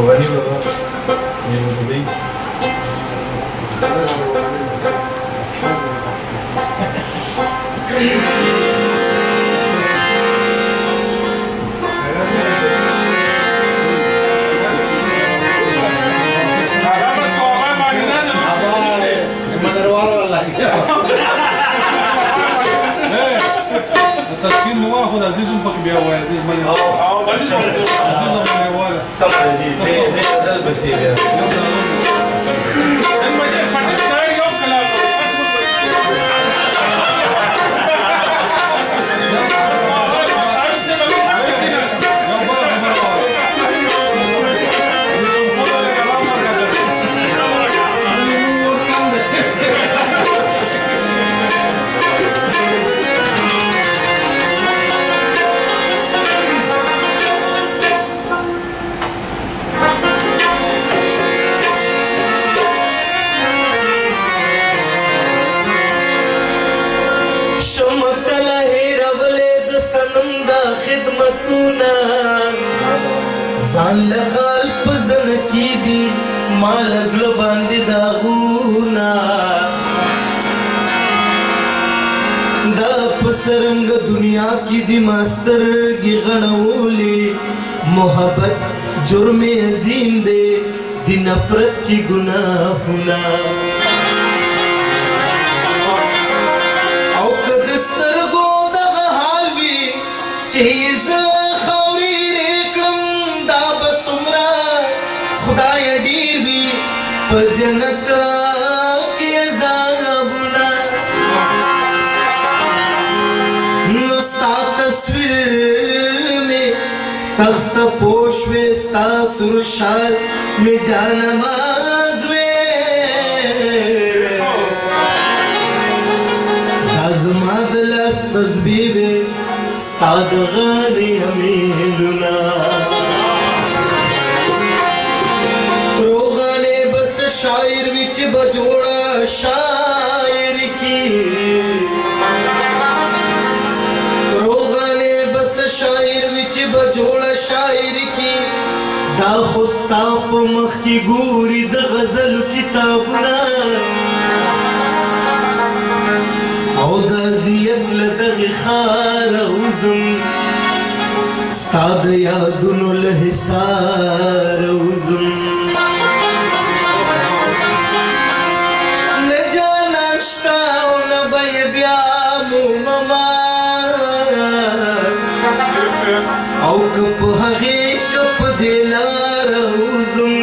मेहरबानी बाबा मेरी تسكين مواخذ عزيز امك بيا وعزيز من عزيز من سمع جي ده نزل بسيط ځان له خال په زنه کې دي مال زړه باندې داغونه دا په سرنګ دنیا کې دي ماسترګې غړولې محبت جرم عظیم دی د نفرت کې ګناهونه او که د سترګو دغه حال وي چې زه جنت کی عذابنا نستا تصویر میں تخت پوشوے ستا سرشال میں جانماز وے دازما دلاس تزبیبے ستا دغانی ہمیلنا शायर विच बजोड़ा शायर की रोगाने बस शायर विच बजोड़ा शायर की दा खुस्ता पमख की गोरी द गजल किताबना او دا زیت لدغی خار اوزم ستاد یادونو لحسار اوزم او کپ هغه کپ دلار وزم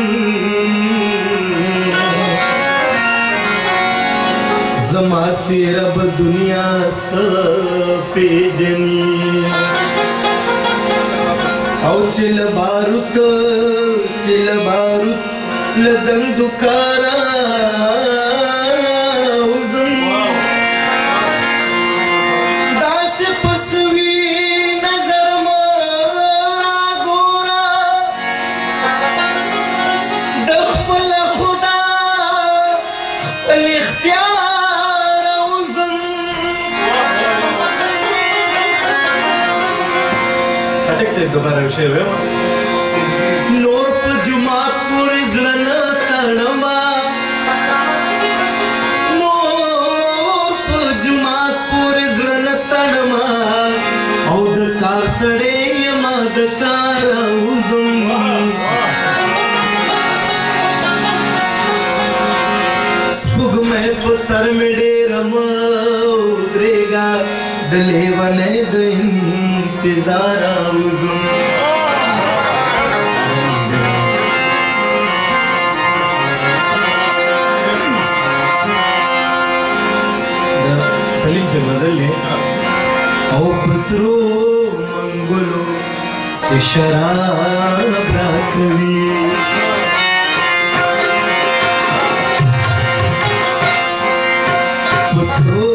زما سی رب دنیا س پیجنی او چل باروت لدن دکارا दोबारा शेर है नूर पे जुमात पूरी ज़लना तड़मा नूर पे जुमात पूरी ज़लना तड़मा और कार सड़े यमाद तारा उज़म स्पुग में पसर में डेरम उतरेगा दले वने दिन इंतज़ारा उज़म सलीम से मज़ल है او بسرو منگلو چه شراب را کوي بسرو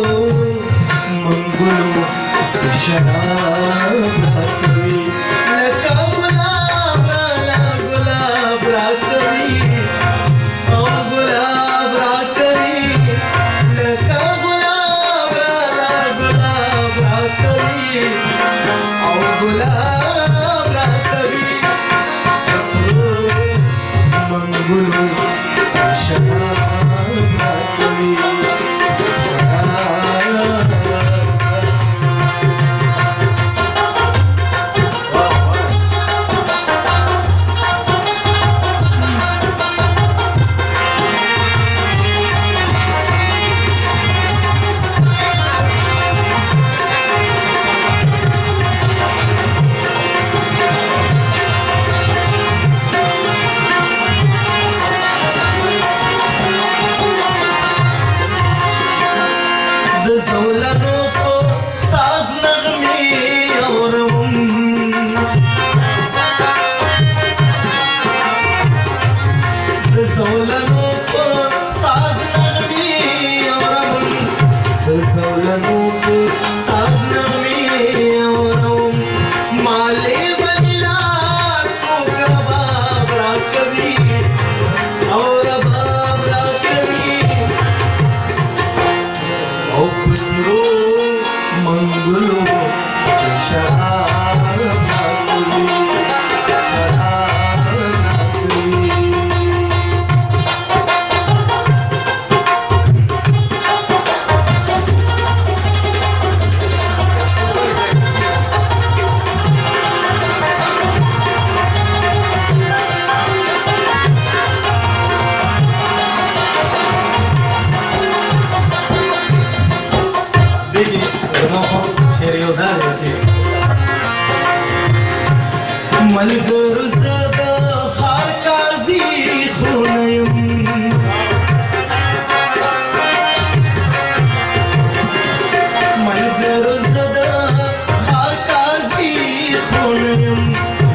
منگلو چه شراب را کوي لکه گلاب را کوي او گلاب را کوي لکه زولنو په ساز نغمې اورم د زولنو په ساز نغمې اورم د زولنو په ساز نغمې اورم مالې ویلا څوک رباب راکوي او رباب راکوي او پسرو منګلو چې شراب راکوي شراب راکوي ملګرو زه د ښار قاضي خو نه یم ملګرو زه د ښار قاضي خو نه یم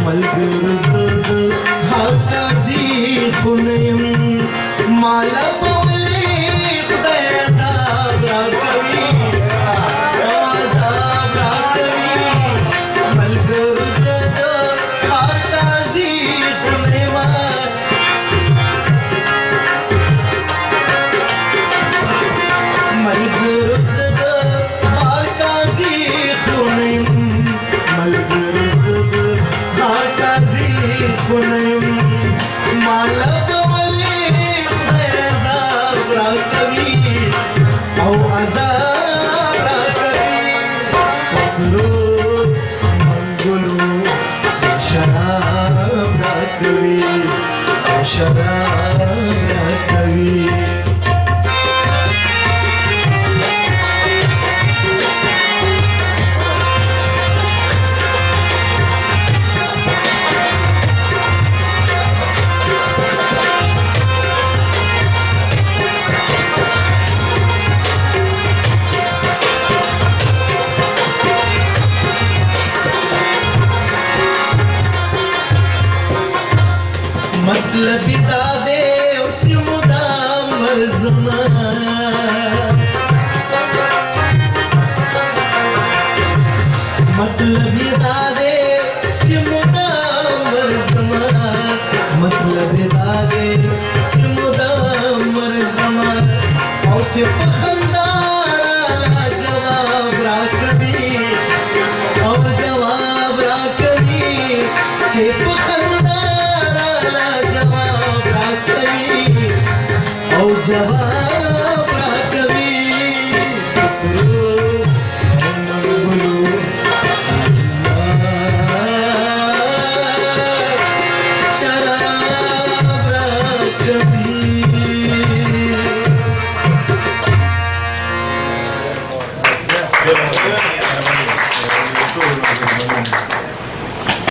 ملګرو زه د ښار قاضي خو نه یم ماله به ولې خدای عذاب راکوي عذاب راکوي ملګرو زه د ملګرو زه د ښار قاضي خو نه یم ملګرو زه د ښار قاضي خو نه یم ماله به ولې خدای عذاب راکوي او عذاب راکوي په سرو منګلو چې شراب راکوي او شراب راکوي مطلب دا دے چې مدام ورزما مطلب دا دے چې مدام ورزما مطلب دا دے چې مدام ورزما او چې په خندا جواب راکوي او جواب راکوي چې په خندا جواب راکوي او جواب راکوي سرو منګلو شراب راکوي